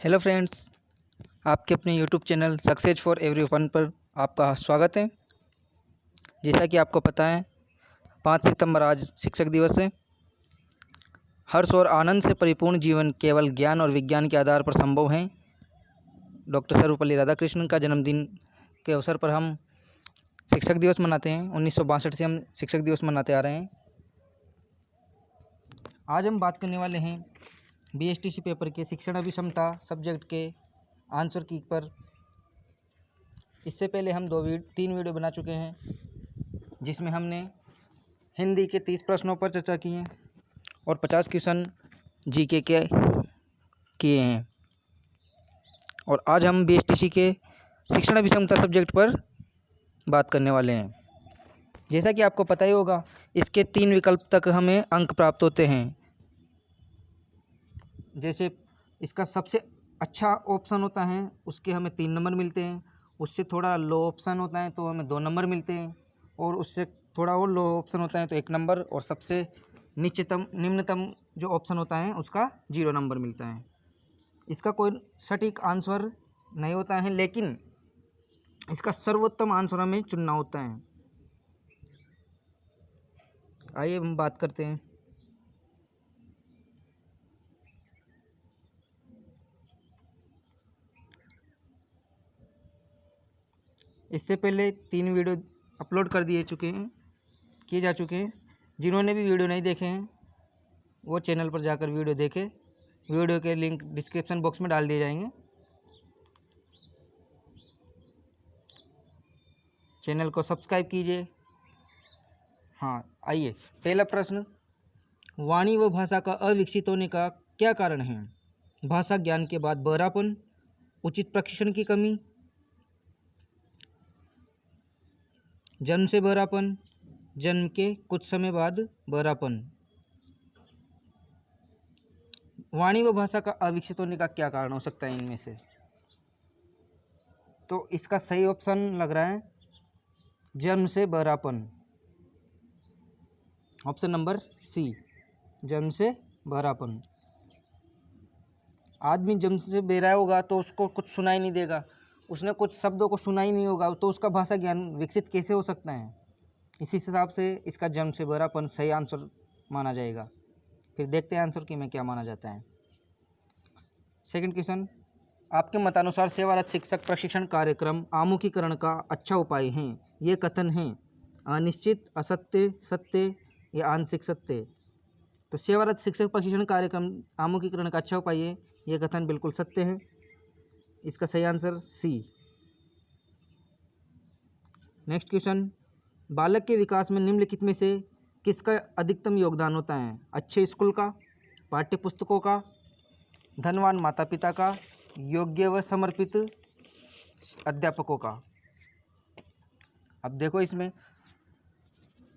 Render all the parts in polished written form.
Hello friends, आपके अपने YouTube channel success for everyone पर आपका स्वागत है। जैसा कि आपको पता है 5 सितंबर आज शिक्षक दिवस है। हर्ष और आनंद से परिपूर्ण जीवन केवल ज्ञान और विज्ञान के आधार पर संभव है। डॉक्टर सर्वपल्ली राधाकृष्णन का जन्मदिन के अवसर पर हम शिक्षक दिवस मनाते हैं। 1962 से हम शिक्षक दिवस मनाते आ रहे हैं। आज हम बात करने वाले हैं BSTC पेपर के शिक्षण अभिक्षमता सब्जेक्ट के आंसर की पर। इससे पहले हम 3 वीडियो बना चुके हैं, जिसमें हमने हिंदी के 30 प्रश्नों पर चर्चा की है और 50 क्वेश्चन जीके के किए हैं। और आज हम BSTC के शिक्षण अभिक्षमता सब्जेक्ट पर बात करने वाले हैं। जैसा कि आपको पता ही होगा, इसके 3 विकल्प तक हमें अंक प्राप्त होते हैं। जैसे इसका सबसे अच्छा ऑप्शन होता है उसके हमें 3 नंबर मिलते हैं, उससे थोड़ा लो ऑप्शन होता है तो हमें 2 नंबर मिलते हैं, और उससे थोड़ा और लो ऑप्शन होता है तो 1 नंबर, और सबसे निम्नतम जो ऑप्शन होता है उसका 0 नंबर मिलता है। इसका कोई सटीक आंसर नहीं होता है, लेकिन इसका सर्वोत्तम आंसर हमें चुनना होता है। आइए हम बात करते हैं। इससे पहले 3 वीडियो अपलोड कर किए जा चुके हैं। जिन्होंने भी वीडियो नहीं देखे हैं वो चैनल पर जाकर वीडियो देखें। वीडियो के लिंक डिस्क्रिप्शन बॉक्स में डाल दिए जाएंगे। चैनल को सब्सक्राइब कीजिए। हाँ, आइए पहला प्रश्न, वाणी व भाषा का अविकसित होने का क्या कारण है? भाषा ज्ञान के बाद बहरापन, उचित प्रशिक्षण की कमी, जन्म से बहरापन, जन्म के कुछ समय बाद बहरापन। वाणी व भाषा का अविकसित होने का क्या कारण हो सकता है इनमें से? तो इसका सही ऑप्शन लग रहा है जन्म से बहरापन, ऑप्शन नंबर सी, जन्म से बहरापन। आदमी जन्म से बहरा होगा तो उसको कुछ सुनाई नहीं देगा, उसने कुछ शब्दों को सुना ही नहीं होगा, तो उसका भाषा ज्ञान विकसित कैसे हो सकता है? इसी हिसाब से इसका जन्म से बहरापन सही आंसर माना जाएगा। फिर देखते हैं आंसर की में क्या माना जाता है। सेकंड क्वेश्चन, आपके मतानुसार सेवारत शिक्षक प्रशिक्षण कार्यक्रम आमुखीकरण का अच्छा उपाय है? ये कथन है अनिश्चित, असत्य, सत्य या आंशिक सत्य। तो सेवारत शिक्षक प्रशिक्षण कार्यक्रम आमुखीकरण का अच्छा उपाय है, ये कथन बिल्कुल सत्य है। इसका सही आंसर सी। नेक्स्ट क्वेश्चन, बालक के विकास में निम्नलिखित में से किसका अधिकतम योगदान होता है? अच्छे स्कूल का, पाठ्य पुस्तकों का, धनवान माता पिता का, योग्य व समर्पित अध्यापकों का। अब देखो, इसमें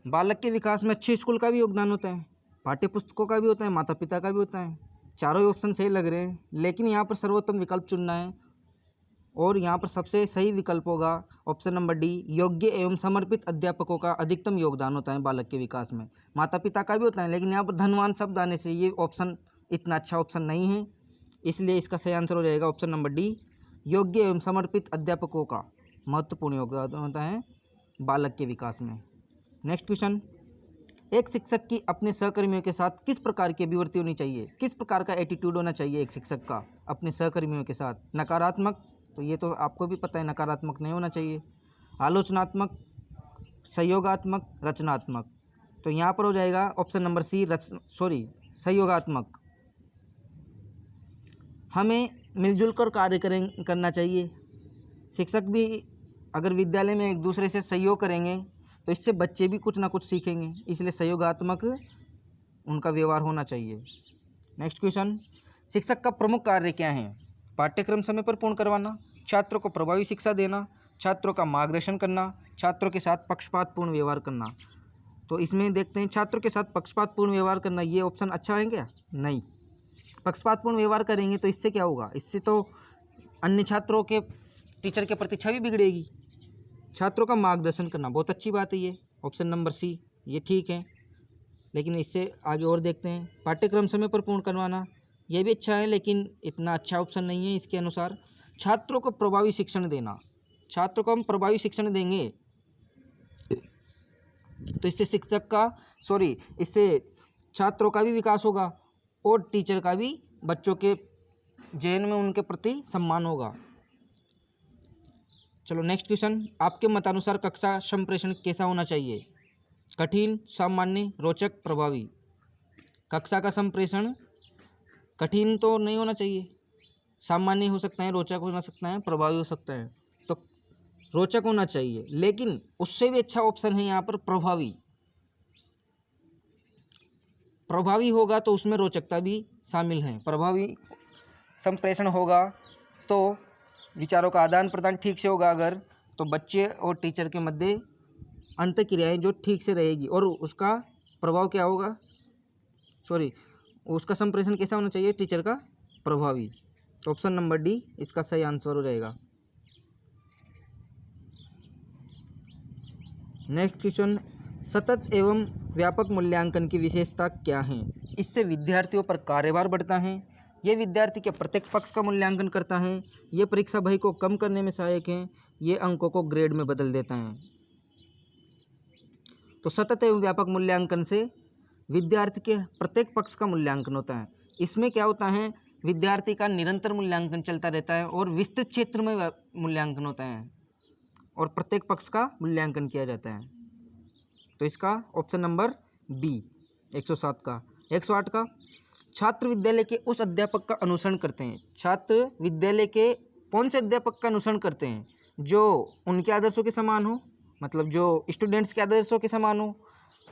बालक के विकास में अच्छे स्कूल का भी योगदान होता है, पाठ्य पुस्तकों का भी होता है, माता पिता का भी होता है। चारों ही ऑप्शन सही लग रहे हैं, लेकिन यहाँ पर सर्वोत्तम विकल्प चुनना है, और यहाँ पर सबसे सही विकल्प होगा ऑप्शन नंबर डी, योग्य एवं समर्पित अध्यापकों का अधिकतम योगदान होता है बालक के विकास में। माता पिता का भी होता है, लेकिन यहाँ पर धनवान शब्द आने से ये ऑप्शन इतना अच्छा ऑप्शन नहीं है, इसलिए इसका सही आंसर हो जाएगा ऑप्शन नंबर डी, योग्य एवं समर्पित अध्यापकों का महत्वपूर्ण योगदान होता है बालक के विकास में। नेक्स्ट क्वेश्चन, एक शिक्षक की अपने सहकर्मियों के साथ किस प्रकार की अभिव्यक्ति होनी चाहिए? किस प्रकार का एटीट्यूड होना चाहिए एक शिक्षक का अपने सहकर्मियों के साथ? नकारात्मक, तो ये तो आपको भी पता है नकारात्मक नहीं होना चाहिए। आलोचनात्मक, सहयोगात्मक, रचनात्मक। तो यहाँ पर हो जाएगा ऑप्शन नंबर सी, सहयोगात्मक। हमें मिलजुल कर कार्य करना चाहिए। शिक्षक भी अगर विद्यालय में एक दूसरे से सहयोग करेंगे तो इससे बच्चे भी कुछ ना कुछ सीखेंगे, इसलिए सहयोगात्मक उनका व्यवहार होना चाहिए। नेक्स्ट क्वेश्चन, शिक्षक का प्रमुख कार्य क्या है? पाठ्यक्रम समय पर पूर्ण करवाना, छात्रों को प्रभावी शिक्षा देना, छात्रों का मार्गदर्शन करना, छात्रों के साथ पक्षपातपूर्ण व्यवहार करना। तो इसमें देखते हैं, छात्रों के साथ पक्षपातपूर्ण व्यवहार करना, ये ऑप्शन अच्छा है क्या? नहीं। पक्षपातपूर्ण व्यवहार करेंगे तो इससे क्या होगा? इससे तो अन्य छात्रों के टीचर के प्रति छवि बिगड़ेगी। छात्रों का मार्गदर्शन करना, बहुत अच्छी बात है, ये ऑप्शन नंबर सी, ये ठीक है। लेकिन इससे आगे और देखते हैं, पाठ्यक्रम समय पर पूर्ण करवाना, ये भी अच्छा है लेकिन इतना अच्छा ऑप्शन नहीं है इसके अनुसार। छात्रों को प्रभावी शिक्षण देना, छात्रों को हम प्रभावी शिक्षण देंगे तो इससे शिक्षक का इससे छात्रों का भी विकास होगा और टीचर का भी बच्चों के जहन में उनके प्रति सम्मान होगा। चलो नेक्स्ट क्वेश्चन, आपके मतानुसार कक्षा संप्रेषण कैसा होना चाहिए? कठिन, सामान्य, रोचक, प्रभावी। कक्षा का संप्रेषण कठिन तो नहीं होना चाहिए, सामान्य हो सकता है, रोचक हो सकता है, प्रभावी हो सकता है, तो रोचक होना चाहिए। लेकिन उससे भी अच्छा ऑप्शन है यहाँ पर प्रभावी। प्रभावी होगा तो उसमें रोचकता भी शामिल है। प्रभावी संप्रेषण होगा तो विचारों का आदान प्रदान ठीक से होगा अगर, तो बच्चे और टीचर के मध्य अंतःक्रियाएं जो ठीक से रहेगी और उसका प्रभाव क्या होगा, उसका संप्रेषण कैसा होना चाहिए? टीचर का प्रभावी। ऑप्शन नंबर डी इसका सही आंसर हो जाएगा। नेक्स्ट क्वेश्चन, सतत एवं व्यापक मूल्यांकन की विशेषता क्या है? इससे विद्यार्थियों पर कार्यभार बढ़ता है, ये विद्यार्थी के प्रत्येक पक्ष का मूल्यांकन करता है, ये परीक्षा भय को कम करने में सहायक है, ये अंकों को ग्रेड में बदल देता है। तो सतत एवं व्यापक मूल्यांकन से विद्यार्थी के प्रत्येक पक्ष का मूल्यांकन होता है। इसमें क्या होता है, विद्यार्थी का निरंतर मूल्यांकन चलता रहता है और विस्तृत क्षेत्र में मूल्यांकन होता है और प्रत्येक पक्ष का मूल्यांकन किया जाता है। तो इसका ऑप्शन नंबर बी 107 का। 108 का, छात्र विद्यालय के उस अध्यापक का अनुसरण करते हैं। छात्र विद्यालय के कौन से अध्यापक का अनुसरण करते हैं? जो उनके आदर्शों के समान हो, मतलब जो स्टूडेंट्स के आदर्शों के समान हो,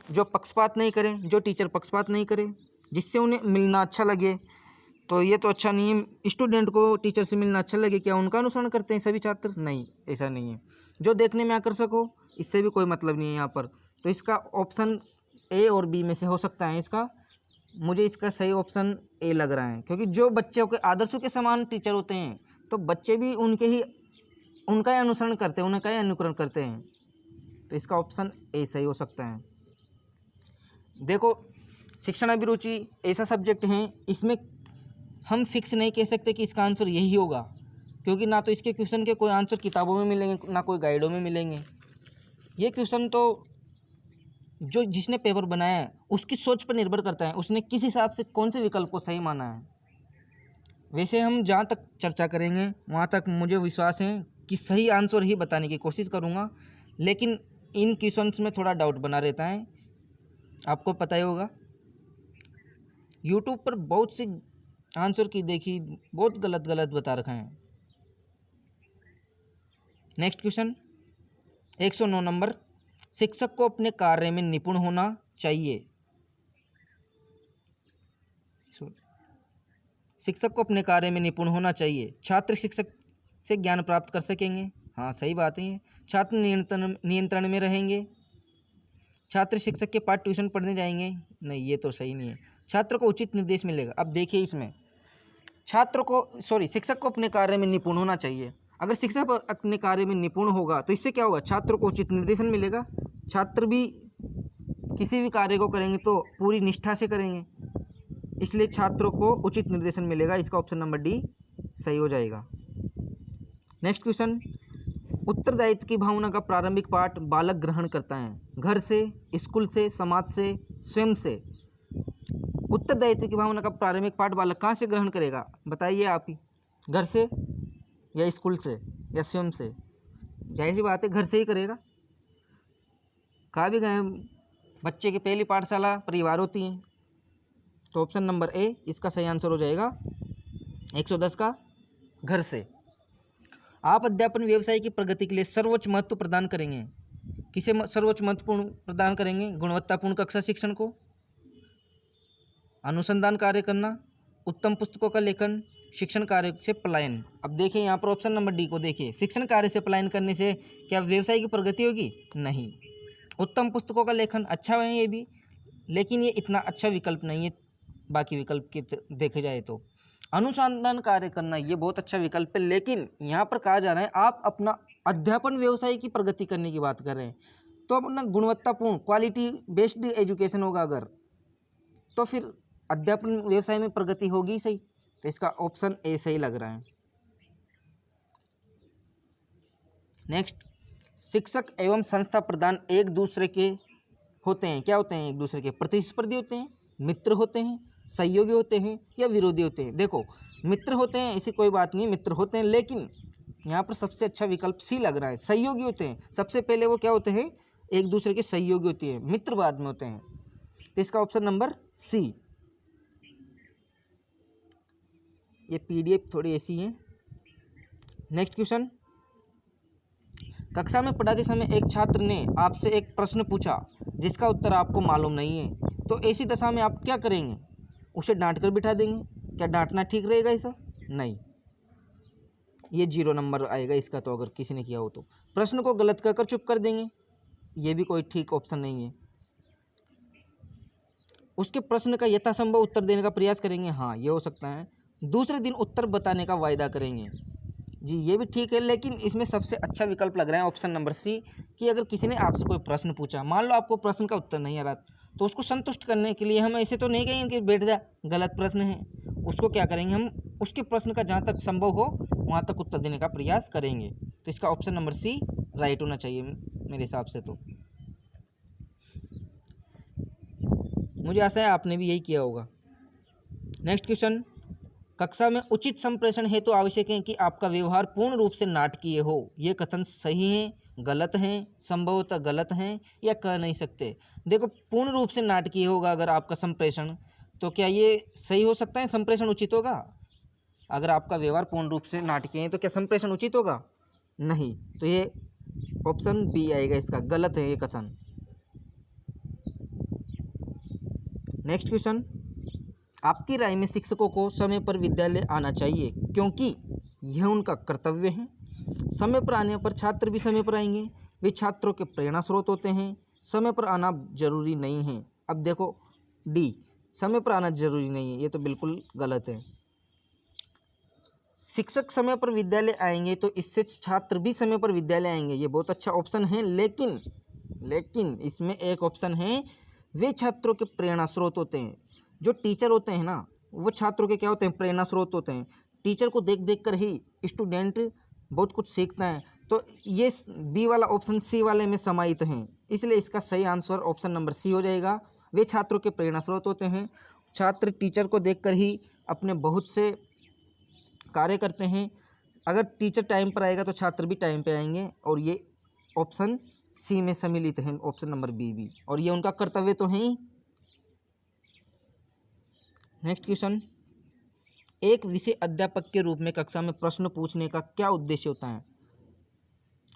जो पक्षपात नहीं करें, जो टीचर पक्षपात नहीं करें, जिससे उन्हें मिलना अच्छा लगे। तो ये तो अच्छा नहीं है, स्टूडेंट को टीचर से मिलना अच्छा लगे, क्या उनका अनुसरण करते हैं सभी छात्र? नहीं, ऐसा नहीं है। जो देखने में आकर्षक हो, इससे भी कोई मतलब नहीं है यहाँ पर। तो इसका ऑप्शन ए और बी में से हो सकता है इसका, मुझे इसका सही ऑप्शन ए लग रहा है, क्योंकि जो बच्चों के आदर्शों के समान टीचर होते हैं तो बच्चे भी उनका ही अनुसरण करते हैं, उनका ही अनुकरण करते हैं। तो इसका ऑप्शन ए सही हो सकता है। देखो, शिक्षण अभिरुचि ऐसा सब्जेक्ट है, इसमें हम फिक्स नहीं कह सकते कि इसका आंसर यही होगा, क्योंकि ना तो इसके क्वेश्चन के कोई आंसर किताबों में मिलेंगे, ना कोई गाइडों में मिलेंगे। ये क्वेश्चन तो जो जिसने पेपर बनाया है उसकी सोच पर निर्भर करता है, उसने किस हिसाब से कौन से विकल्प को सही माना है। वैसे हम जहाँ तक चर्चा करेंगे वहाँ तक मुझे विश्वास है कि सही आंसर ही बताने की कोशिश करूँगा, लेकिन इन क्वेश्चंस में थोड़ा डाउट बना रहता है। आपको पता ही होगा, यूट्यूब पर बहुत सी आंसर की देखी, बहुत गलत बता रखा है। नेक्स्ट क्वेश्चन 109 नंबर, शिक्षक को अपने कार्य में निपुण होना चाहिए। शिक्षक को अपने कार्य में निपुण होना चाहिए। छात्र शिक्षक से ज्ञान प्राप्त कर सकेंगे, हाँ सही बात है। छात्र नियंत्रण में रहेंगे। छात्र शिक्षक के पास ट्यूशन पढ़ने जाएंगे, नहीं ये तो सही नहीं है। छात्र को उचित निर्देश मिलेगा। अब देखिए इसमें शिक्षक को अपने कार्य में निपुण होना चाहिए। अगर शिक्षक अपने कार्य में निपुण होगा तो इससे क्या होगा, छात्र को उचित निर्देशन मिलेगा। छात्र भी किसी भी कार्य को करेंगे तो पूरी निष्ठा से करेंगे, इसलिए छात्रों को उचित निर्देशन मिलेगा। इसका ऑप्शन नंबर डी सही हो जाएगा। नेक्स्ट क्वेश्चन, उत्तरदायित्व की भावना का प्रारंभिक पाठ बालक ग्रहण करता है घर से, स्कूल से, समाज से, स्वयं से। उत्तरदायित्व की भावना का प्रारंभिक पाठ बालक कहाँ से ग्रहण करेगा, बताइए आप ही। घर से या स्कूल से या स्वयं से? जाहिर सी बात है घर से ही करेगा। कहा भी गए बच्चे की पहली पाठशाला परिवार होती है। तो ऑप्शन नंबर ए इसका सही आंसर हो जाएगा 110 का, घर से। आप अध्यापन व्यवसाय की प्रगति के लिए सर्वोच्च महत्व प्रदान करेंगे। किसे सर्वोच्च महत्वपूर्ण प्रदान करेंगे? गुणवत्तापूर्ण कक्षा शिक्षण को, अनुसंधान कार्य करना, उत्तम पुस्तकों का लेखन, शिक्षण कार्य से पलायन। अब देखिए यहाँ पर ऑप्शन नंबर डी को देखिए, शिक्षण कार्य से पलायन करने से क्या व्यवसाय की प्रगति होगी? नहीं। उत्तम पुस्तकों का लेखन अच्छा है ये भी, लेकिन ये इतना अच्छा विकल्प नहीं है बाकी विकल्प के देखे जाए तो। अनुसंधान कार्य करना ये बहुत अच्छा विकल्प है, लेकिन यहाँ पर कहा जा रहा है आप अपना अध्यापन व्यवसाय की प्रगति करने की बात कर रहे हैं, तो अपना गुणवत्तापूर्ण क्वालिटी बेस्ड एजुकेशन होगा अगर, तो फिर अध्यापन व्यवसाय में प्रगति होगी सही, तो इसका ऑप्शन ए सही लग रहा है। नेक्स्ट, शिक्षक एवं संस्था प्रधान एक दूसरे के होते हैं, क्या होते हैं, एक दूसरे के प्रतिस्पर्धी होते हैं, मित्र होते हैं, सहयोगी होते हैं या विरोधी होते हैं। देखो मित्र होते हैं ऐसी कोई बात नहीं, मित्र होते हैं, लेकिन यहाँ पर सबसे अच्छा विकल्प सी लग रहा है, सहयोगी होते हैं। सबसे पहले वो क्या होते हैं, एक दूसरे के सहयोगी होती है, मित्र बाद में होते हैं, तो इसका ऑप्शन नंबर सी। ये पीडीएफ थोड़ी ऐसी है। नेक्स्ट क्वेश्चन, कक्षा में पढ़ाते समय एक छात्र ने आपसे एक प्रश्न पूछा जिसका उत्तर आपको मालूम नहीं है, तो ऐसी दशा में आप क्या करेंगे, उसे डांट कर बिठा देंगे। क्या डांटना ठीक रहेगा ऐसा, नहीं, ये 0 नंबर आएगा इसका, तो अगर किसी ने किया हो तो। प्रश्न को गलत कहकर चुप कर देंगे, ये भी कोई ठीक ऑप्शन नहीं है। उसके प्रश्न का यथासंभव उत्तर देने का प्रयास करेंगे, हाँ ये हो सकता है। दूसरे दिन उत्तर बताने का वायदा करेंगे, जी ये भी ठीक है, लेकिन इसमें सबसे अच्छा विकल्प लग रहा है ऑप्शन नंबर सी, कि अगर किसी ने आपसे कोई प्रश्न पूछा, मान लो आपको प्रश्न का उत्तर नहीं आ रहा, तो उसको संतुष्ट करने के लिए हम ऐसे तो नहीं कहेंगे कि बैठ जा गलत प्रश्न है, उसको क्या करेंगे, हम उसके प्रश्न का जहाँ तक संभव हो वहाँ तक उत्तर देने का प्रयास करेंगे। तो इसका ऑप्शन नंबर सी राइट होना चाहिए मेरे हिसाब से। तो मुझे आशा है आपने भी यही किया होगा। नेक्स्ट क्वेश्चन, कक्षा में उचित संप्रेषण हेतु आवश्यक है कि आपका व्यवहार पूर्ण रूप से नाटकीय हो। ये कथन सही है, गलत हैं, संभवतः गलत हैं या कह नहीं सकते। देखो पूर्ण रूप से नाटकीय होगा अगर आपका संप्रेषण, तो क्या ये सही हो सकता है, संप्रेषण उचित होगा? अगर आपका व्यवहार पूर्ण रूप से नाटकीय है तो क्या संप्रेषण उचित होगा? नहीं, तो ये ऑप्शन बी आएगा इसका, गलत है ये कथन। नेक्स्ट क्वेश्चन, आपकी राय में शिक्षकों को समय पर विद्यालय आना चाहिए क्योंकि यह उनका कर्तव्य है। समय पर आने पर छात्र भी समय पर आएंगे, वे छात्रों के प्रेरणा स्रोत होते हैं। समय पर आना जरूरी नहीं है। अब देखो डी, समय पर आना जरूरी नहीं है, ये तो बिल्कुल गलत है। शिक्षक समय पर विद्यालय आएंगे तो इससे छात्र भी समय पर विद्यालय आएंगे, ये बहुत अच्छा ऑप्शन है, लेकिन इसमें एक ऑप्शन है, वे छात्रों के प्रेरणा स्रोत होते हैं। जो टीचर होते हैं ना, वो छात्रों के क्या होते हैं, प्रेरणा स्रोत होते हैं। टीचर को देख देख कर ही स्टूडेंट बहुत कुछ सीखता है, तो ये बी वाला ऑप्शन सी वाले में समाहित हैं, इसलिए इसका सही आंसर ऑप्शन नंबर सी हो जाएगा। वे छात्रों के प्रेरणा स्रोत होते हैं। छात्र टीचर को देखकर ही अपने बहुत से कार्य करते हैं। अगर टीचर टाइम पर आएगा तो छात्र भी टाइम पे आएंगे, और ये ऑप्शन सी में सम्मिलित है, ऑप्शन नंबर बी भी, और ये उनका कर्तव्य तो है ही। नेक्स्ट क्वेश्चन, एक विषय अध्यापक के रूप में कक्षा में प्रश्न पूछने का क्या उद्देश्य होता है?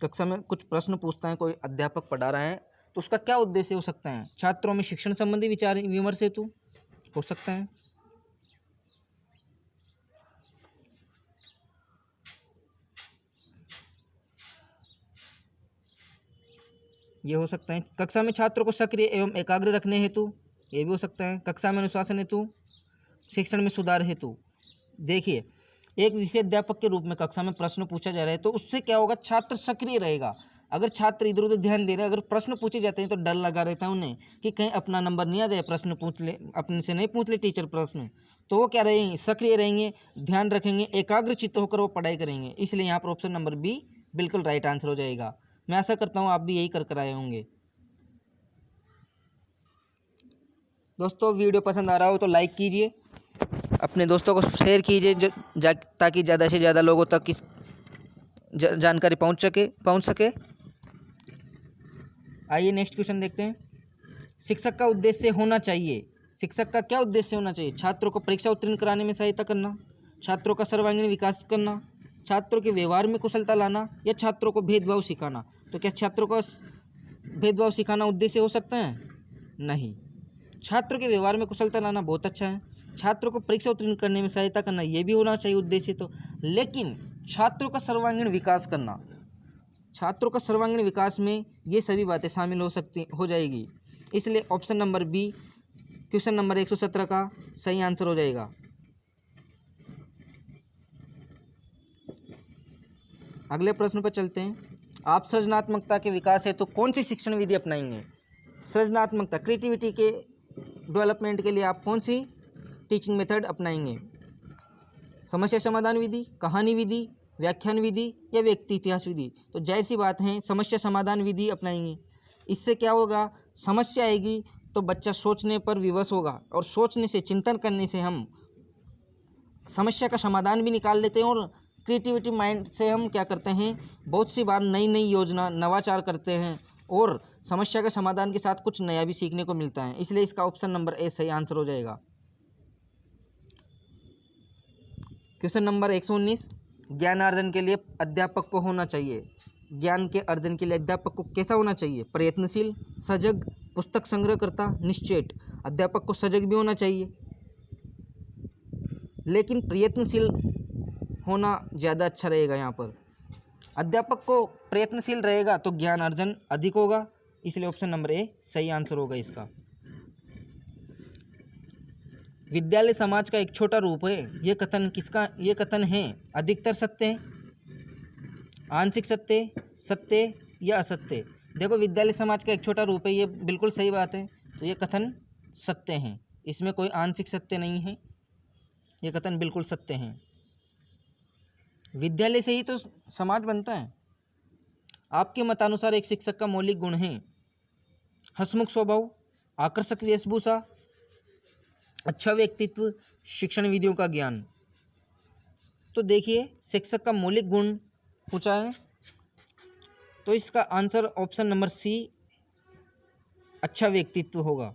कक्षा में कुछ प्रश्न पूछता है कोई अध्यापक पढ़ा रहा है, तो उसका क्या उद्देश्य हो सकता है? छात्रों में शिक्षण संबंधी विचार विमर्श हेतु हो सकता है, ये हो सकता है। कक्षा में छात्रों को सक्रिय एवं एकाग्र रखने हेतु, ये भी हो सकता है। कक्षा में अनुशासन हेतु, शिक्षण में सुधार हेतु। देखिए एक विषय अध्यापक के रूप में कक्षा में प्रश्न पूछा जा रहा है, तो उससे क्या होगा, छात्र सक्रिय रहेगा। अगर छात्र इधर उधर ध्यान दे रहे हैं, अगर प्रश्न पूछे जाते हैं तो डर लगा रहता है उन्हें कि कहीं अपना नंबर नहीं आ जाए, प्रश्न पूछ ले, अपने से नहीं पूछ ले टीचर प्रश्न, तो वो क्या रहेंगे, सक्रिय रहेंगे, ध्यान रखेंगे, एकाग्र चित्त होकर वो पढ़ाई करेंगे। इसलिए यहाँ पर ऑप्शन नंबर बी बिल्कुल राइट आंसर हो जाएगा। मैं आशा करता हूँ आप भी यही कर आए होंगे। दोस्तों वीडियो पसंद आ रहा हो तो लाइक कीजिए, अपने दोस्तों को शेयर कीजिए, ताकि ज़्यादा से ज़्यादा लोगों तक इस जानकारी पहुंच सके। आइए नेक्स्ट क्वेश्चन देखते हैं। शिक्षक का उद्देश्य होना चाहिए, शिक्षक का क्या उद्देश्य होना चाहिए? छात्रों को परीक्षा उत्तीर्ण कराने में सहायता करना, छात्रों का सर्वांगीण विकास करना, छात्रों के व्यवहार में कुशलता लाना, या छात्रों को भेदभाव सिखाना। तो क्या छात्रों को भेदभाव सिखाना उद्देश्य हो सकता है? नहीं। छात्रों के व्यवहार में कुशलता लाना बहुत अच्छा है। छात्रों को परीक्षा उत्तीर्ण करने में सहायता करना, ये भी होना चाहिए उद्देश्य तो, लेकिन छात्रों का सर्वांगीण विकास करना, छात्रों का सर्वांगीण विकास में ये सभी बातें शामिल हो जाएगी। इसलिए option number B question number 117 का सही आंसर हो जाएगा। अगले प्रश्न पर चलते हैं। आप सृजनात्मकता के विकास है तो कौन सी शिक्षण विधि अपनाएंगे? सृजनात्मकता, क्रिएटिविटी के डेवलपमेंट के लिए आप कौन सी टीचिंग मेथड अपनाएंगे? समस्या समाधान विधि, कहानी विधि, व्याख्यान विधि या व्यक्ति इतिहास विधि? तो जाहिर सी बात है समस्या समाधान विधि अपनाएंगे। इससे क्या होगा, समस्या आएगी तो बच्चा सोचने पर विवश होगा और सोचने से, चिंतन करने से हम समस्या का समाधान भी निकाल लेते हैं और क्रिएटिविटी माइंड से हम क्या करते हैं, बहुत सी बार नई नई योजना, नवाचार करते हैं और समस्या के समाधान के साथ कुछ नया भी सीखने को मिलता है। इसलिए इसका ऑप्शन नंबर ए सही आंसर हो जाएगा। क्वेश्चन नंबर 119, ज्ञान अर्जन के लिए अध्यापक को होना चाहिए। ज्ञान के अर्जन के लिए अध्यापक को कैसा होना चाहिए? प्रयत्नशील, सजग, पुस्तक संग्रहकर्ता, निश्चेत। अध्यापक को सजग भी होना चाहिए, लेकिन प्रयत्नशील होना ज़्यादा अच्छा रहेगा। यहाँ पर अध्यापक को प्रयत्नशील रहेगा तो ज्ञान अर्जन अधिक होगा, इसलिए ऑप्शन नंबर ए सही आंसर होगा इसका। विद्यालय समाज का एक छोटा रूप है, ये कथन किसका? ये कथन है अधिकतर सत्य है, आंशिक सत्य, सत्य या असत्य? देखो विद्यालय समाज का एक छोटा रूप है, ये बिल्कुल सही बात है, तो ये कथन सत्य है, इसमें कोई आंशिक सत्य नहीं है, ये कथन बिल्कुल सत्य है। विद्यालय से ही तो समाज बनता है। आपके मतानुसार एक शिक्षक का मौलिक गुण है हंसमुख स्वभाव, आकर्षक वेशभूषा, अच्छा व्यक्तित्व, शिक्षण विधियों का ज्ञान। तो देखिए शिक्षक का मौलिक गुण पूछा है, तो इसका आंसर ऑप्शन नंबर सी अच्छा व्यक्तित्व होगा।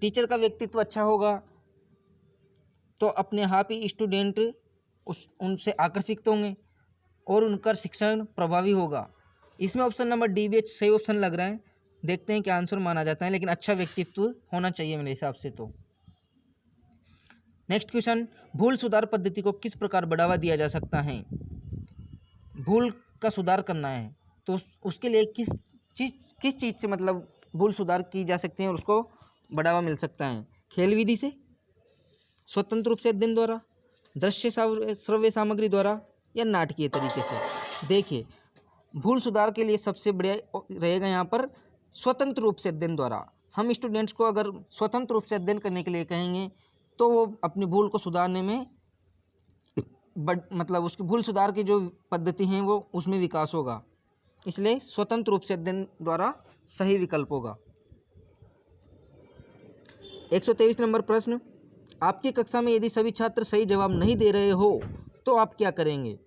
टीचर का व्यक्तित्व अच्छा होगा तो अपने आप ही स्टूडेंट उनसे आकर्षित होंगे और उनका शिक्षण प्रभावी होगा। इसमें ऑप्शन नंबर डी भी सही ऑप्शन लग रहा है, देखते हैं क्या आंसर माना जाता है, लेकिन अच्छा व्यक्तित्व होना चाहिए मेरे हिसाब से। तो नेक्स्ट क्वेश्चन, भूल सुधार पद्धति को किस प्रकार बढ़ावा दिया जा सकता है? भूल का सुधार करना है तो उसके लिए किस चीज़ से मतलब भूल सुधार की जा सकती है और उसको बढ़ावा मिल सकता है? खेल विधि से, स्वतंत्र रूप से अध्ययन द्वारा, दृश्य श्रव्य सामग्री द्वारा या नाटकीय तरीके से? देखिए भूल सुधार के लिए सबसे बढ़िया रहेगा यहाँ पर स्वतंत्र रूप से अध्ययन द्वारा। हम स्टूडेंट्स को अगर स्वतंत्र रूप से अध्ययन करने के लिए कहेंगे तो वो अपनी भूल को सुधारने में मतलब उसकी भूल सुधार की जो पद्धति हैं वो उसमें विकास होगा, इसलिए स्वतंत्र रूप से अध्ययन द्वारा सही विकल्प होगा। 123 नंबर प्रश्न, आपकी कक्षा में यदि सभी छात्र सही जवाब नहीं दे रहे हो तो आप क्या करेंगे?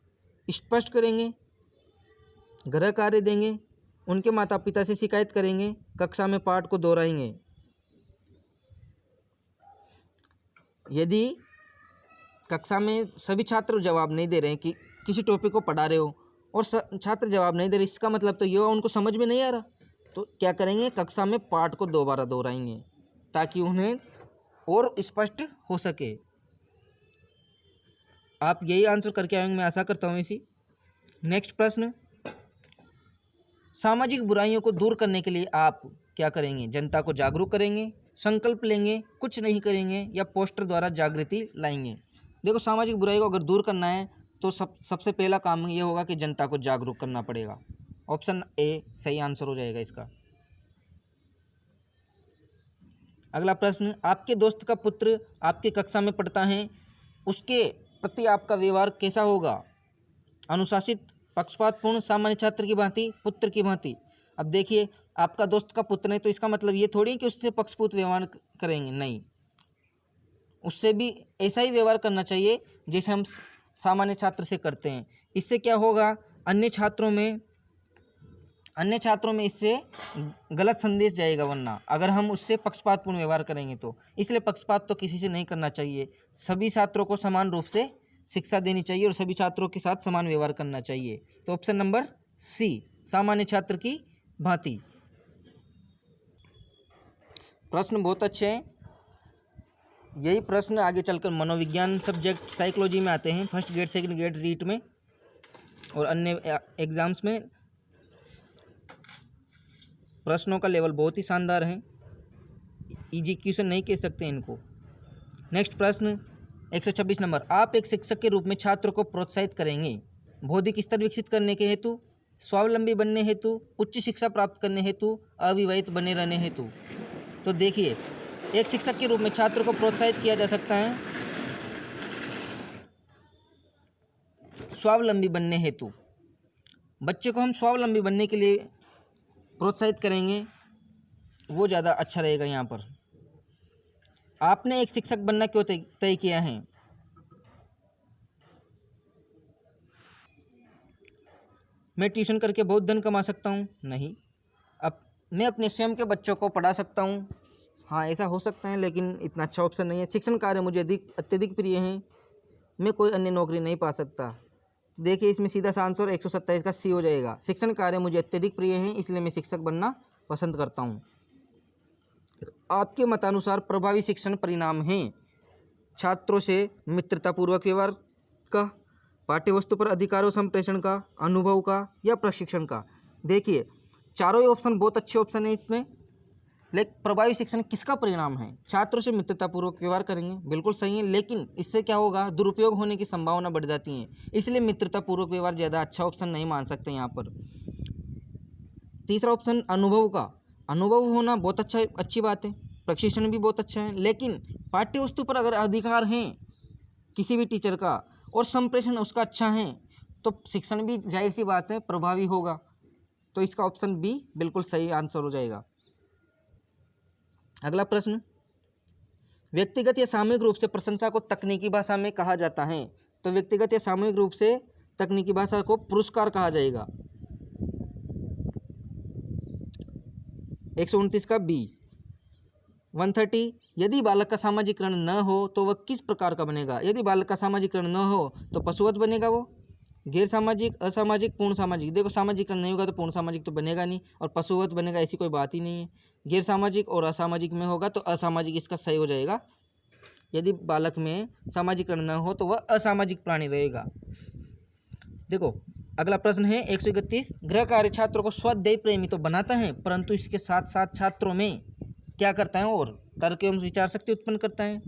स्पष्ट करेंगे, गृह कार्य देंगे, उनके माता पिता से शिकायत करेंगे, कक्षा में पाठ को दोहराएंगे? यदि कक्षा में सभी छात्र जवाब नहीं दे रहे हैं कि किसी टॉपिक को पढ़ा रहे हो और छात्र जवाब नहीं दे रहे, इसका मतलब तो ये उनको समझ में नहीं आ रहा, तो क्या करेंगे? कक्षा में पाठ को दोबारा दोहराएंगे ताकि उन्हें और स्पष्ट हो सके। आप यही आंसर करके आएंगे, मैं आशा करता हूँ इसी। नेक्स्ट प्रश्न, सामाजिक बुराइयों को दूर करने के लिए आप क्या करेंगे? जनता को जागरूक करेंगे, संकल्प लेंगे, कुछ नहीं करेंगे या पोस्टर द्वारा जागृति लाएंगे? देखो सामाजिक बुराई को अगर दूर करना है तो सबसे पहला काम ये होगा कि जनता को जागरूक करना पड़ेगा। ऑप्शन ए सही आंसर हो जाएगा इसका। अगला प्रश्न, आपके दोस्त का पुत्र आपकी कक्षा में पढ़ता है, उसके प्रति आपका व्यवहार कैसा होगा? अनुशासित, पक्षपातपूर्ण, सामान्य छात्र की भांति, पुत्र की भांति? अब देखिए आपका दोस्त का पुत्र है तो इसका मतलब ये थोड़ी कि उससे पक्षपात व्यवहार करेंगे, नहीं, उससे भी ऐसा ही व्यवहार करना चाहिए जैसे हम सामान्य छात्र से करते हैं। इससे क्या होगा, अन्य छात्रों में इससे गलत संदेश जाएगा, वरना अगर हम उससे पक्षपातपूर्ण व्यवहार करेंगे तो। इसलिए पक्षपात तो किसी से नहीं करना चाहिए, सभी छात्रों को समान रूप से शिक्षा देनी चाहिए और सभी छात्रों के साथ समान व्यवहार करना चाहिए। तो ऑप्शन नंबर सी सामान्य छात्र की भांति। प्रश्न बहुत अच्छे हैं, यही प्रश्न आगे चलकर मनोविज्ञान सब्जेक्ट साइकोलॉजी में आते हैं, first grade, second grade, REET में और अन्य एग्जाम्स में। प्रश्नों का लेवल बहुत ही शानदार है, इजी क्वेश्चन नहीं कह सकते इनको। नेक्स्ट प्रश्न 126 नंबर, आप एक शिक्षक के रूप में छात्र को प्रोत्साहित करेंगे बौद्धिक स्तर विकसित करने के हेतु, स्वावलंबी बनने हेतु, उच्च शिक्षा प्राप्त करने हेतु, अविवाहित बने रहने हेतु? तो देखिए एक शिक्षक के रूप में छात्र को प्रोत्साहित किया जा सकता है स्वावलंबी बनने हेतु। बच्चे को हम स्वावलंबी बनने के लिए प्रोत्साहित करेंगे, वो ज़्यादा अच्छा रहेगा। यहाँ पर आपने एक शिक्षक बनना क्यों तय किया है? मैं ट्यूशन करके बहुत धन कमा सकता हूँ? नहीं। अब मैं अपने स्वयं के बच्चों को पढ़ा सकता हूँ? हाँ, ऐसा हो सकता है, लेकिन इतना अच्छा ऑप्शन नहीं है। शिक्षण कार्य मुझे अत्यधिक प्रिय है, मैं कोई अन्य नौकरी नहीं पा सकता। देखिए, इसमें सीधा सा आंसर 127 का सी हो जाएगा। शिक्षण कार्य मुझे अत्यधिक प्रिय है, इसलिए मैं शिक्षक बनना पसंद करता हूँ। आपके मतानुसार प्रभावी शिक्षण परिणाम हैं छात्रों से मित्रतापूर्वक व्यवहार का, पाठ्यवस्तु पर अधिकारों संप्रेषण का, अनुभव का या प्रशिक्षण का। देखिए, चारों ही ऑप्शन बहुत अच्छे ऑप्शन है इसमें, लेकिन प्रभावी शिक्षण किसका परिणाम है? छात्रों से मित्रतापूर्वक व्यवहार करेंगे, बिल्कुल सही है, लेकिन इससे क्या होगा, दुरुपयोग होने की संभावना बढ़ जाती है, इसलिए मित्रतापूर्वक व्यवहार ज़्यादा अच्छा ऑप्शन नहीं मान सकते यहाँ पर। तीसरा ऑप्शन अनुभव का, अनुभव होना बहुत अच्छी बात है, प्रशिक्षण भी बहुत अच्छा है, लेकिन पाठ्यवस्तु पर अगर अधिकार हैं किसी भी टीचर का और संप्रेषण उसका अच्छा है, तो शिक्षण भी जाहिर सी बात है प्रभावी होगा। तो इसका ऑप्शन बी बिल्कुल सही आंसर हो जाएगा। अगला प्रश्न, व्यक्तिगत या सामूहिक रूप से प्रशंसा को तकनीकी भाषा में कहा जाता है? तो व्यक्तिगत या सामूहिक रूप से तकनीकी भाषा को पुरस्कार कहा जाएगा। 129 का बी। 130, यदि बालक का सामाजिकरण न हो तो वह किस प्रकार का बनेगा? यदि बालक का सामाजिकरण न हो तो पशुवत बनेगा, वो गैर सामाजिक, असामाजिक, पूर्ण सामाजिक। देखो, सामाजिकरण नहीं होगा तो पूर्ण सामाजिक तो बनेगा नहीं, और पशुवत बनेगा ऐसी कोई बात ही नहीं है। गैर सामाजिक और असामाजिक में होगा तो असामाजिक इसका सही हो जाएगा। यदि बालक में सामाजिकरण न हो तो वह असामाजिक प्राणी रहेगा। देखो, अगला प्रश्न है 131, गृह कार्य छात्रों को स्वाध्याय प्रेमी तो बनाता है, परंतु इसके साथ साथ छात्रों में क्या करता है? और तर्क एवं विचार शक्ति उत्पन्न करता है,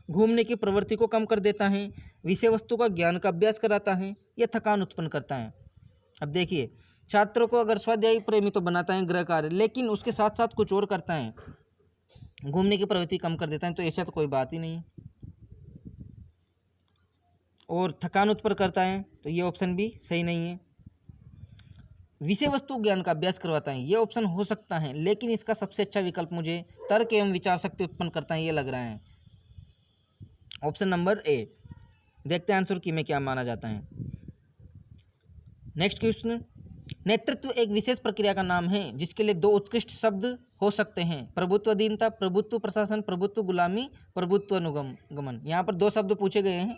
घूमने की प्रवृत्ति को कम कर देता है, विषय वस्तु का ज्ञान का अभ्यास कराता है या थकान उत्पन्न करता है। अब देखिए, छात्रों को अगर स्वाध्याय प्रेमी तो बनाता है गृह कार्य, लेकिन उसके साथ साथ कुछ और करता है, घूमने की प्रवृत्ति कम कर देता है, तो ऐसा तो कोई बात ही नहीं है। और थकान उत्पन्न करता है, तो ये ऑप्शन भी सही नहीं है। विषय वस्तु ज्ञान का अभ्यास करवाता है, ये ऑप्शन हो सकता है, लेकिन इसका सबसे अच्छा विकल्प मुझे तर्क एवं विचार शक्ति उत्पन्न करता है ये लग रहा है, ऑप्शन नंबर ए। देखते हैं आंसर की में क्या माना जाता है। नेक्स्ट क्वेश्चन, नेतृत्व एक विशेष प्रक्रिया का नाम है जिसके लिए दो उत्कृष्ट शब्द हो सकते हैं: प्रभुत्व अधीनता, प्रभुत्व प्रशासन, प्रभुत्व गुलामी, प्रभुत्व अनुगमन। यहाँ पर दो शब्द पूछे गए हैं,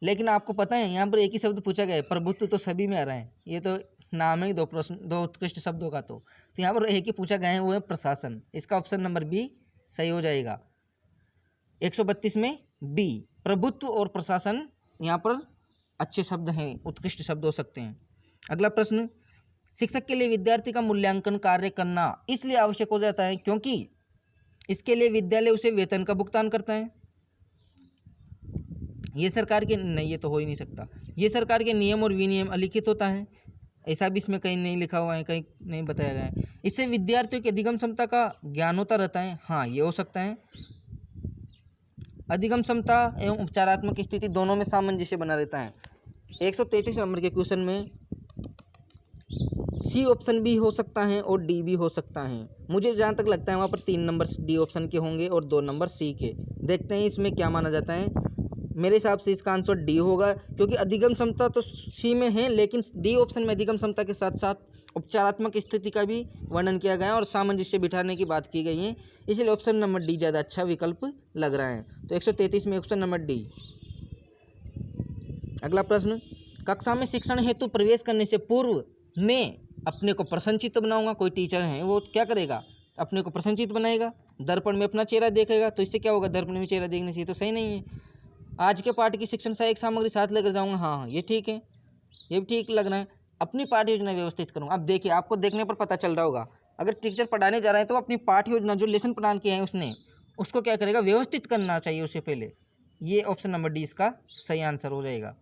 लेकिन आपको पता है यहाँ पर एक ही शब्द पूछा गया है, प्रभुत्व तो सभी में आ रहा है, ये तो नाम है दो उत्कृष्ट शब्दों का, तो यहाँ पर एक ही पूछा गया है, वो है प्रशासन। इसका ऑप्शन नंबर बी सही हो जाएगा। 132 में बी, प्रभुत्व और प्रशासन यहाँ पर अच्छे शब्द हैं, उत्कृष्ट शब्द हो सकते हैं। अगला प्रश्न, शिक्षक के लिए विद्यार्थी का मूल्यांकन कार्य करना इसलिए आवश्यक हो जाता है क्योंकि इसके लिए विद्यालय उसे वेतन का भुगतान करता है। ये सरकार के नहीं, ये तो हो ही नहीं सकता, ये सरकार के नियम और विनियम अलिखित होता है, ऐसा भी इसमें कहीं नहीं लिखा हुआ है, कहीं नहीं बताया गया है। इससे विद्यार्थियों की अधिगम क्षमता का ज्ञान होता रहता है, हाँ ये हो सकता है। अधिगम क्षमता एवं उपचारात्मक स्थिति दोनों में सामंजस्य बना रहता है। 133 नंबर के क्वेश्चन में सी ऑप्शन भी हो सकता है और डी भी हो सकता है। मुझे जहाँ तक लगता है वहाँ पर 3 नंबर डी ऑप्शन के होंगे और 2 नंबर सी के। देखते हैं इसमें क्या माना जाता है। मेरे हिसाब से इसका आंसर डी होगा, क्योंकि अधिगम क्षमता तो सी में है, लेकिन डी ऑप्शन में अधिगम क्षमता के साथ साथ उपचारात्मक स्थिति का भी वर्णन किया गया है और सामंजस्य बिठाने की बात की गई है, इसलिए ऑप्शन नंबर डी ज़्यादा अच्छा विकल्प लग रहा है। तो 133 में ऑप्शन नंबर डी। अगला प्रश्न, कक्षा में शिक्षण हेतु प्रवेश करने से पूर्व मैं अपने को प्रसन्नचित्त बनाऊंगा। कोई टीचर है वो क्या करेगा, अपने को प्रसन्नचित्त बनाएगा, दर्पण में अपना चेहरा देखेगा, तो इससे क्या होगा, दर्पण में चेहरा देखने से, ये तो सही नहीं है। आज के पाठ की शिक्षण सहायक सामग्री साथ लेकर जाऊंगा, हाँ ये ठीक है, ये भी ठीक लग रहा है। अपनी पाठ्य योजना व्यवस्थित करूँगा। अब देखिए, आपको देखने पर पता चल रहा होगा, अगर टीचर पढ़ाने जा रहा है तो अपनी पाठ्य योजना जो लेसन प्लान किया है उसने, उसको क्या करेगा, व्यवस्थित करना चाहिए उससे पहले। ये ऑप्शन नंबर डी इसका सही आंसर हो जाएगा।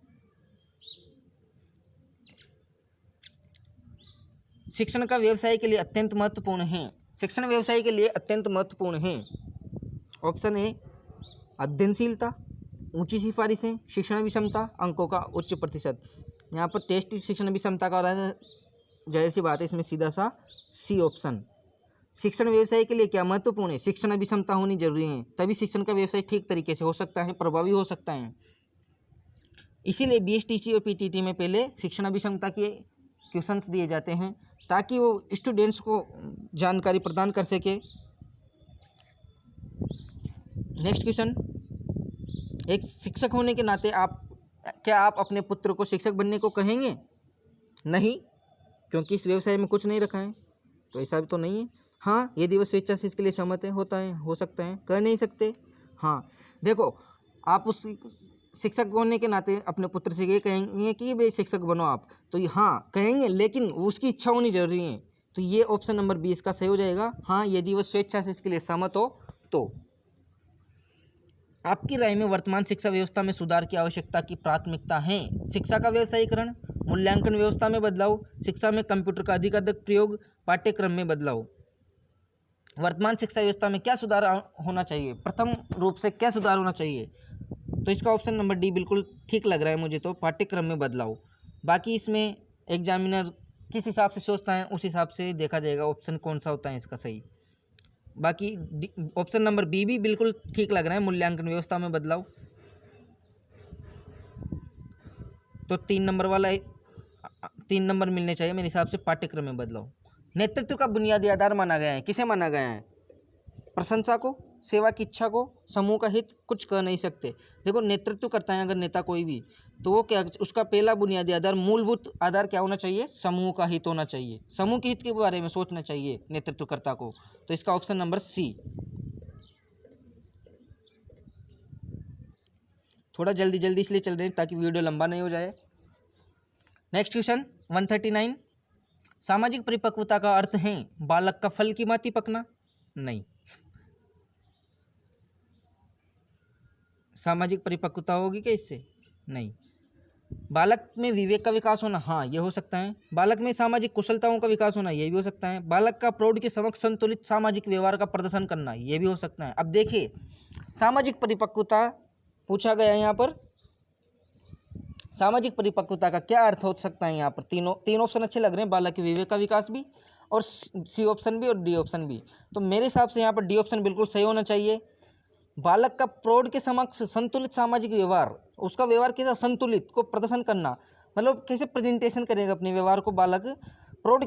शिक्षण का व्यवसाय के लिए अत्यंत महत्वपूर्ण है। शिक्षण व्यवसाय के लिए अत्यंत महत्वपूर्ण है। ऑप्शन ए अध्ययनशीलता, ऊंची सिफारिशें, शिक्षण विषमता, अंकों का उच्च प्रतिशत। यहाँ पर टेस्ट शिक्षण विषमता का हो रहा है, जाहिर सी बात है इसमें सीधा सा सी ऑप्शन। शिक्षण व्यवसाय के लिए क्या महत्वपूर्ण है? शिक्षण विषमता होनी जरूरी है, तभी शिक्षण का व्यवसाय ठीक तरीके से हो सकता है, प्रभावी हो सकता है। इसीलिए बीएसटीसी और पीटीटी में पहले शिक्षण विषमता के क्वेश्चंस दिए जाते हैं ताकि वो स्टूडेंट्स को जानकारी प्रदान कर सके। नेक्स्ट क्वेश्चन, एक शिक्षक होने के नाते क्या आप अपने पुत्र को शिक्षक बनने को कहेंगे? नहीं, क्योंकि इस व्यवसाय में कुछ नहीं रखा है, तो ऐसा भी तो नहीं है। हाँ, यदि वो स्वेच्छा से इसके लिए सहमत है, हो सकता है, कह नहीं सकते। हाँ देखो, आप उस शिक्षक होने के नाते अपने पुत्र से ये कहेंगे कि भाई शिक्षक बनो आप, तो हाँ कहेंगे, लेकिन उसकी इच्छा होनी जरूरी है। तो ये ऑप्शन नंबर 20 का सही हो जाएगा। हाँ, यदि वो स्वेच्छा से इसके लिए सहमत हो तो। आपकी राय में वर्तमान शिक्षा व्यवस्था में सुधार की आवश्यकता की प्राथमिकता है? शिक्षा का व्यवसायीकरण, मूल्यांकन व्यवस्था में बदलाव, शिक्षा में कंप्यूटर का अधिकाधिक प्रयोग, पाठ्यक्रम में बदलाव। वर्तमान शिक्षा व्यवस्था में क्या सुधार होना चाहिए? प्रथम रूप से क्या सुधार होना चाहिए? तो इसका ऑप्शन नंबर डी बिल्कुल ठीक लग रहा है मुझे तो, पाठ्यक्रम में बदलाव। बाकी इसमें एग्जामिनर किस हिसाब से सोचता है उस हिसाब से देखा जाएगा ऑप्शन कौन सा होता है इसका सही। बाकी ऑप्शन नंबर बी भी बिल्कुल ठीक लग रहा है, मूल्यांकन व्यवस्था में बदलाव। तो 3 नंबर वाला 3 नंबर मिलने चाहिए मेरे हिसाब से, पाठ्यक्रम में बदलाव। नेतृत्व का बुनियादी आधार माना गया है, किसे माना गया है? प्रशंसा को, सेवा की इच्छा को, समूह का हित, कुछ कह नहीं सकते। देखो, नेतृत्व करता है अगर नेता कोई भी, तो वो क्या, उसका पहला बुनियादी आधार, मूलभूत आधार क्या होना चाहिए? समूह का हित होना चाहिए, समूह के हित के बारे में सोचना चाहिए नेतृत्वकर्ता को। तो इसका ऑप्शन नंबर सी। थोड़ा जल्दी जल्दी इसलिए चल रहे हैं ताकि वीडियो लंबा नहीं हो जाए। नेक्स्ट क्वेश्चन 139, सामाजिक परिपक्वता का अर्थ है बालक का फल की भांति पकना? नहीं। सामाजिक परिपक्वता होगी क्या इससे? नहीं। बालक में विवेक का विकास होना? हाँ, ये हो सकता है। बालक में सामाजिक कुशलताओं का विकास होना? ये भी हो सकता है। बालक का प्रौढ़ के समक्ष संतुलित सामाजिक व्यवहार का प्रदर्शन करना? ये भी हो सकता है। अब देखिए, सामाजिक परिपक्वता पूछा गया है यहाँ पर, सामाजिक परिपक्वता का क्या अर्थ हो सकता है यहाँ पर? तीन ऑप्शन अच्छे लग रहे हैं, बालक के विवेक का विकास भी, और सी ऑप्शन भी, और डी ऑप्शन भी। तो मेरे हिसाब से यहाँ पर डी ऑप्शन बिल्कुल सही होना चाहिए। बालक का प्रौढ़ के समक्ष संतुलित सामाजिक व्यवहार, उसका व्यवहार कैसा? संतुलित को प्रदर्शन करना, मतलब कैसे प्रेजेंटेशन करेगा अपने व्यवहार को बालक प्रौढ़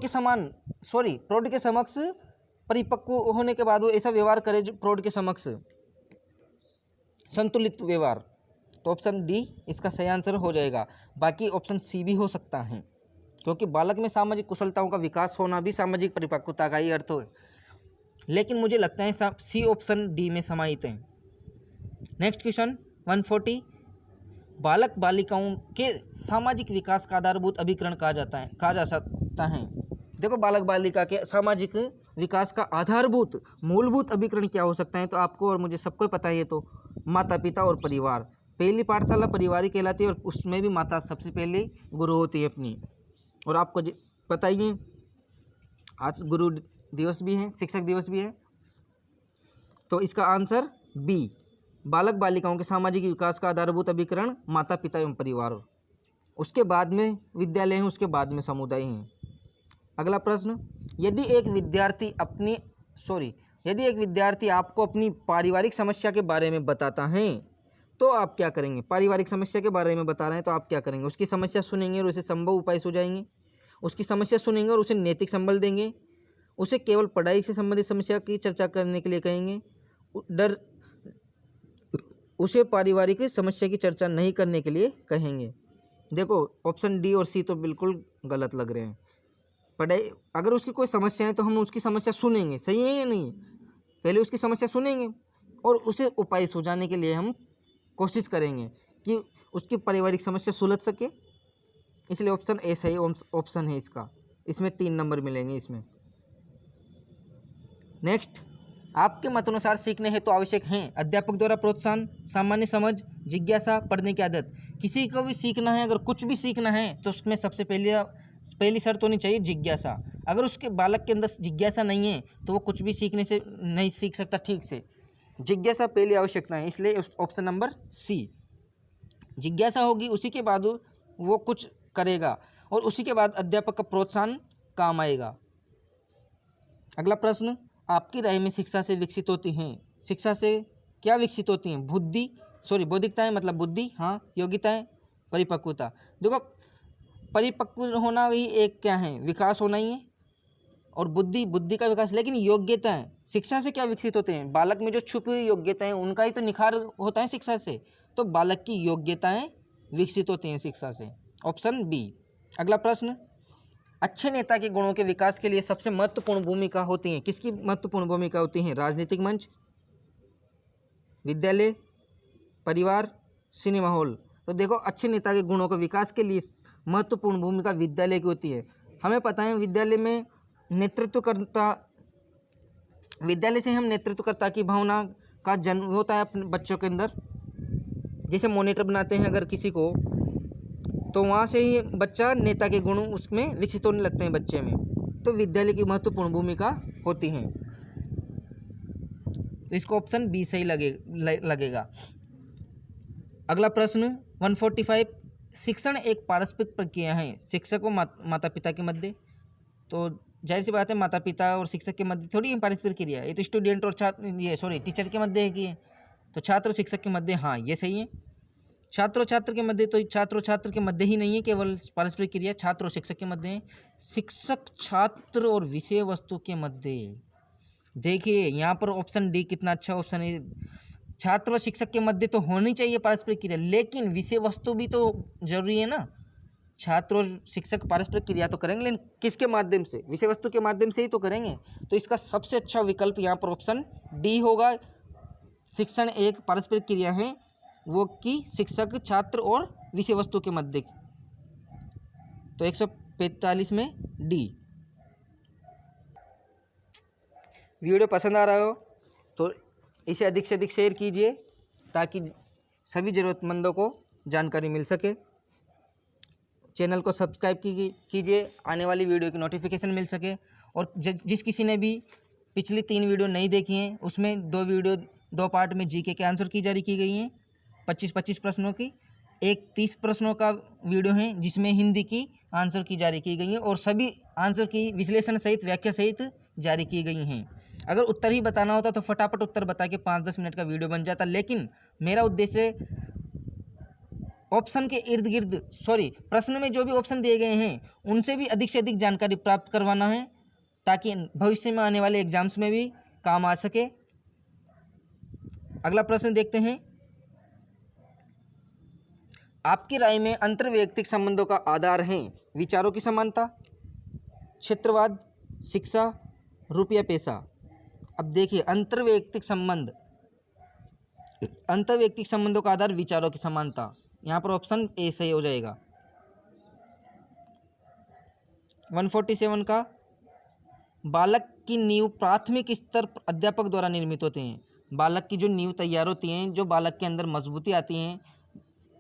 के समक्ष परिपक्व होने के बाद वो ऐसा व्यवहार करे जो प्रौढ़ के समक्ष संतुलित व्यवहार। तो ऑप्शन डी इसका सही आंसर हो जाएगा। बाकी ऑप्शन सी भी हो सकता है, क्योंकि बालक में सामाजिक कुशलताओं का विकास होना भी सामाजिक परिपक्वता का ही अर्थ है, लेकिन मुझे लगता है सी ऑप्शन डी में समाहित है। नेक्स्ट क्वेश्चन 140, बालक बालिकाओं के सामाजिक विकास का आधारभूत अभिकरण कहा जा सकता है। देखो, बालक बालिका के सामाजिक विकास का आधारभूत मूलभूत अभिकरण क्या हो सकता है? तो आपको और मुझे सबको पता है, ये तो माता पिता और परिवार। पहली पाठशाला परिवार ही कहलाती है, और उसमें भी माता सबसे पहले गुरु होती है अपनी। और आपको पता ही है आज गुरु दिवस भी है, शिक्षक दिवस भी है। तो इसका आंसर बी, बालक बालिकाओं के सामाजिक विकास का आधारभूत अभिकरण माता पिता एवं परिवार। उसके बाद में विद्यालय हैं, उसके बाद में समुदाय हैं। अगला प्रश्न, यदि एक विद्यार्थी आपको अपनी पारिवारिक समस्या के बारे में बताता है तो आप क्या करेंगे? पारिवारिक समस्या के बारे में बता रहे हैं तो आप क्या करेंगे? उसकी समस्या सुनेंगे और उसे संभव उपाय सुझाएंगे, उसकी समस्या सुनेंगे और उसे नैतिक संबल देंगे, उसे केवल पढ़ाई से संबंधित समस्या की चर्चा करने के लिए कहेंगे, उसे पारिवारिक समस्या की चर्चा नहीं करने के लिए कहेंगे। देखो, ऑप्शन डी और सी तो बिल्कुल गलत लग रहे हैं। पढ़ाई, अगर उसकी कोई समस्या है तो हम उसकी समस्या सुनेंगे, सही है या नहीं? पहले उसकी समस्या सुनेंगे और उसे उपाय सुझाने के लिए हम कोशिश करेंगे कि उसकी पारिवारिक समस्या सुलझ सके। इसलिए ऑप्शन ए सही ऑप्शन है इसका, इसमें 3 नंबर मिलेंगे इसमें। नेक्स्ट, आपके मतानुसार सीखने हेतु आवश्यक हैं अध्यापक द्वारा प्रोत्साहन, सामान्य समझ, जिज्ञासा, पढ़ने की आदत। किसी को भी सीखना है, अगर कुछ भी सीखना है तो उसमें सबसे पहली शर्त होनी चाहिए जिज्ञासा। अगर उसके बालक के अंदर जिज्ञासा नहीं है तो वो कुछ भी सीखने से नहीं सीख सकता ठीक से। जिज्ञासा पहली आवश्यकता है, इसलिए ऑप्शन नंबर सी। जिज्ञासा होगी, उसी के बाद वो कुछ करेगा और उसी के बाद अध्यापक का प्रोत्साहन काम आएगा। अगला प्रश्न, आपकी राय में शिक्षा से विकसित होती हैं, शिक्षा से क्या विकसित होती हैं? बौद्धिकताएं मतलब बुद्धि, हाँ, योग्यताएं, परिपक्वता। देखो, परिपक्व होना ही एक क्या है, विकास होना ही है, और बुद्धि का विकास। लेकिन योग्यताएं शिक्षा से क्या विकसित होते हैं? बालक में जो छुपी हुई योग्यताएं, उनका ही तो निखार होता है शिक्षा से। तो बालक की योग्यताएं विकसित होती हैं शिक्षा से, ऑप्शन बी। अगला प्रश्न, अच्छे नेता के गुणों के विकास के लिए सबसे महत्वपूर्ण भूमिका होती है, किसकी महत्वपूर्ण भूमिका होती है? राजनीतिक मंच, विद्यालय, परिवार, सिनेमा हॉल। तो देखो, अच्छे नेता के गुणों के विकास के लिए महत्वपूर्ण भूमिका विद्यालय की होती है। हमें पता है विद्यालय में विद्यालय से हम नेतृत्वकर्ता की भावना का जन्म होता है अपने बच्चों के अंदर। जैसे मॉनिटर बनाते हैं अगर किसी को, तो वहाँ से ही बच्चा नेता के गुण उसमें विकसित होने लगते हैं बच्चे में। तो विद्यालय की महत्वपूर्ण भूमिका होती है, तो इसको ऑप्शन बी सही लगेगा। अगला प्रश्न 145, शिक्षण एक पारस्परिक प्रक्रिया है, शिक्षक और माता पिता के मध्य। तो जाहिर सी बात है, माता पिता और शिक्षक के मध्य थोड़ी पारस्परिक क्रिया है, ये तो स्टूडेंट और टीचर के मध्य है कि तो छात्र और शिक्षक के मध्य, हाँ ये सही है। छात्र और छात्र के मध्य, तो छात्र और छात्र के मध्य ही नहीं है केवल पारस्परिक क्रिया, छात्र और शिक्षक के मध्य है। शिक्षक छात्र और विषय वस्तु के मध्य, देखिए यहाँ पर ऑप्शन डी कितना अच्छा ऑप्शन है। छात्र और शिक्षक के मध्य तो होनी चाहिए पारस्परिक क्रिया, लेकिन विषय वस्तु भी तो जरूरी है ना। छात्र और शिक्षक पारस्परिक क्रिया तो करेंगे, लेकिन किसके माध्यम से? विषय वस्तु के माध्यम से ही तो करेंगे। तो इसका सबसे अच्छा विकल्प यहाँ पर ऑप्शन डी होगा। शिक्षण एक पारस्परिक क्रिया है, वो कि शिक्षक छात्र और विषय वस्तु के मध्य। तो 145 में डी। वीडियो पसंद आ रहा हो तो इसे अधिक से अधिक शेयर कीजिए, ताकि सभी ज़रूरतमंदों को जानकारी मिल सके। चैनल को सब्सक्राइब कीजिए, आने वाली वीडियो की नोटिफिकेशन मिल सके। और जिस किसी ने भी पिछली 3 वीडियो नहीं देखी हैं, उसमें 2 पार्ट में जीके के आंसर की जारी की गई हैं, 25-25 प्रश्नों की। एक 30 प्रश्नों का वीडियो है जिसमें हिंदी की आंसर की जारी की गई हैं, और सभी आंसर की विश्लेषण सहित, व्याख्या सहित जारी की गई हैं। अगर उत्तर ही बताना होता तो फटाफट उत्तर बता के 5-10 मिनट का वीडियो बन जाता, लेकिन मेरा उद्देश्य ऑप्शन के इर्द गिर्द प्रश्न में जो भी ऑप्शन दिए गए हैं उनसे भी अधिक से अधिक जानकारी प्राप्त करवाना है, ताकि भविष्य में आने वाले एग्जाम्स में भी काम आ सके। अगला प्रश्न देखते हैं, आपकी राय में अंतर्वैयक्तिक संबंधों का आधार है विचारों की समानता, क्षेत्रवाद, शिक्षा, रुपया, पैसा। अब देखिए, अंतर्वैयक्तिक संबंधों का आधार विचारों की समानता, यहाँ पर ऑप्शन ए सही हो जाएगा। 147 का, बालक की नींव प्राथमिक स्तर अध्यापक द्वारा निर्मित होते हैं। बालक की जो नींव तैयार होती हैं, जो बालक के अंदर मजबूती आती हैं,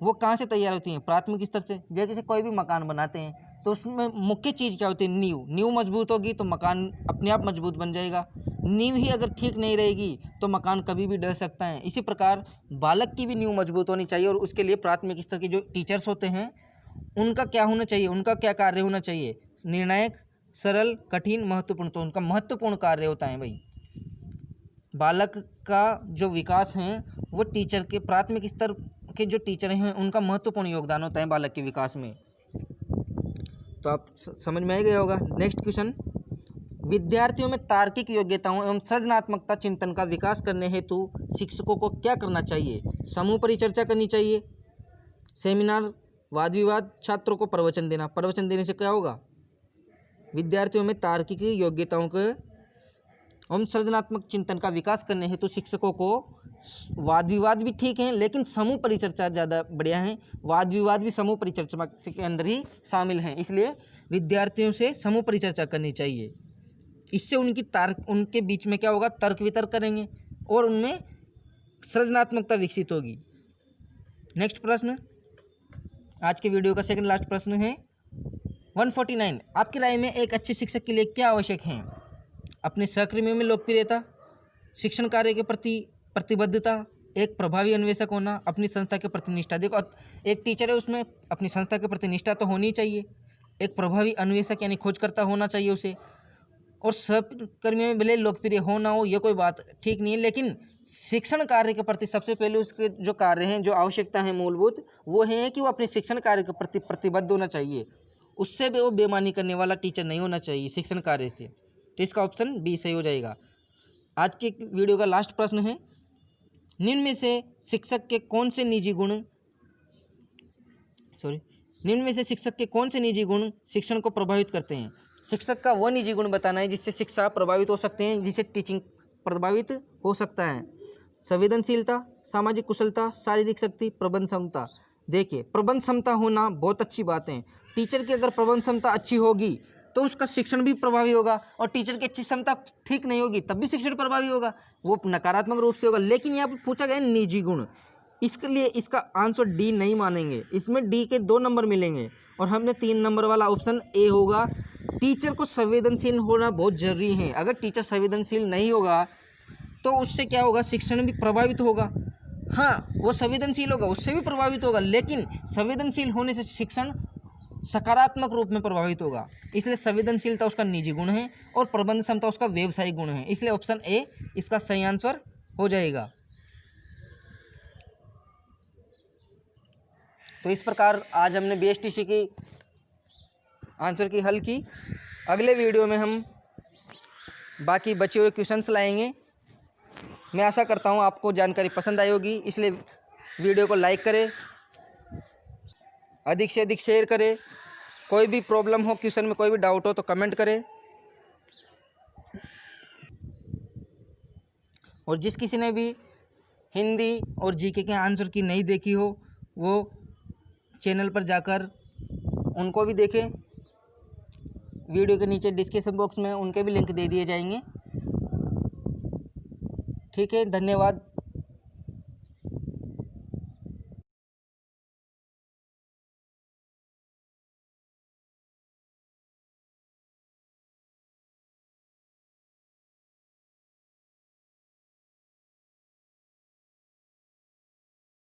वो कहाँ से तैयार होती हैं? प्राथमिक स्तर से। जैसे कोई भी मकान बनाते हैं तो उसमें मुख्य चीज़ क्या होती है? नींव मजबूत होगी तो मकान अपने आप मजबूत बन जाएगा। नींव ही अगर ठीक नहीं रहेगी तो मकान कभी भी डर सकता है। इसी प्रकार बालक की भी नींव मजबूत होनी चाहिए, और उसके लिए प्राथमिक स्तर के जो टीचर्स होते हैं उनका क्या होना चाहिए, उनका क्या कार्य होना चाहिए? निर्णायक, सरल, कठिन, महत्वपूर्ण। तो उनका महत्वपूर्ण कार्य होता है भाई, बालक का जो विकास है वो टीचर के, प्राथमिक स्तर के जो टीचर हैं उनका महत्वपूर्ण योगदान होता है बालक के विकास में। तो आप समझ में आ गया होगा। नेक्स्ट क्वेश्चन, विद्यार्थियों में तार्किक योग्यताओं एवं सृजनात्मकता चिंतन का विकास करने हेतु शिक्षकों को क्या करना चाहिए? समूह परिचर्चा करनी चाहिए, सेमिनार, वाद विवाद, छात्रों को प्रवचन देना। प्रवचन देने से क्या होगा? विद्यार्थियों में तार्किक योग्यताओं के एवं सृजनात्मक चिंतन का विकास करने हेतु शिक्षकों को, वाद विवाद भी ठीक है लेकिन समूह परिचर्चा ज़्यादा बढ़िया है। वाद विवाद भी समूह परिचर्चा के अंदर ही शामिल हैं, इसलिए विद्यार्थियों से समूह परिचर्चा करनी चाहिए। इससे उनके बीच में क्या होगा? तर्क वितर्क करेंगे और उनमें सृजनात्मकता विकसित होगी। नेक्स्ट प्रश्न, आज के वीडियो का सेकंड लास्ट प्रश्न है 149, आपकी राय में एक अच्छे शिक्षक के लिए क्या आवश्यक है? अपने सहकर्मियों में लोकप्रियता, शिक्षण कार्य के प्रति प्रतिबद्धता, एक प्रभावी अन्वेषक होना, अपनी संस्था के प्रति निष्ठा। देखो एक टीचर है उसमें अपनी संस्था के प्रति निष्ठा तो होनी चाहिए, एक प्रभावी अन्वेषक यानी खोजकर्ता होना चाहिए उसे, और सब कर्मियों में भले लोकप्रिय हो ना हो ये कोई बात ठीक नहीं है, लेकिन शिक्षण कार्य के प्रति सबसे पहले उसके जो कार्य हैं, जो आवश्यकता है मूलभूत, वो है कि वो अपने शिक्षण कार्य के प्रति प्रतिबद्ध होना चाहिए। उससे भी वो बेईमानी करने वाला टीचर नहीं होना चाहिए शिक्षण कार्य से। तो इसका ऑप्शन बी सही हो जाएगा। आज के वीडियो का लास्ट प्रश्न है, निम्न में से शिक्षक के कौन से निजी गुण शिक्षण को प्रभावित करते हैं। शिक्षक का वो निजी गुण बताना है जिससे शिक्षा प्रभावित हो सकते हैं, जिससे टीचिंग प्रभावित हो सकता है। संवेदनशीलता, सामाजिक कुशलता, शारीरिक शक्ति, प्रबंध क्षमता। देखिए प्रबंध क्षमता होना बहुत अच्छी बात है। टीचर की अगर प्रबंध क्षमता अच्छी होगी तो उसका शिक्षण भी प्रभावी होगा, और टीचर की अच्छी क्षमता ठीक नहीं होगी तब भी शिक्षण प्रभावी होगा, वो नकारात्मक रूप से होगा। लेकिन यहाँ पर पूछा गया निजी गुण, इसके लिए इसका आंसर डी नहीं मानेंगे, इसमें डी के 2 नंबर मिलेंगे और हमने 3 नंबर वाला ऑप्शन ए होगा। टीचर को संवेदनशील होना बहुत जरूरी है। अगर टीचर संवेदनशील नहीं होगा तो उससे क्या होगा, शिक्षण भी प्रभावित होगा। हाँ वो संवेदनशील होगा उससे भी प्रभावित होगा, लेकिन संवेदनशील होने से शिक्षण सकारात्मक रूप में प्रभावित होगा। इसलिए संवेदनशीलता उसका निजी गुण है और प्रबंध क्षमता उसका व्यवसायिक गुण है। इसलिए ऑप्शन ए इसका सही आंसर हो जाएगा। तो इस प्रकार आज हमने बीएसटीसी की आंसर की हल की। अगले वीडियो में हम बाकी बचे हुए क्वेश्चंस लाएंगे। मैं आशा करता हूँ आपको जानकारी पसंद आई होगी, इसलिए वीडियो को लाइक करें, अधिक से अधिक शेयर करें। कोई भी प्रॉब्लम हो, क्वेश्चन में कोई भी डाउट हो तो कमेंट करें, और जिस किसी ने भी हिंदी और जीके के आंसर की नहीं देखी हो वो चैनल पर जाकर उनको भी देखें। वीडियो के नीचे डिस्क्रिप्शन बॉक्स में उनके भी लिंक दे दिए जाएंगे। ठीक है, धन्यवाद।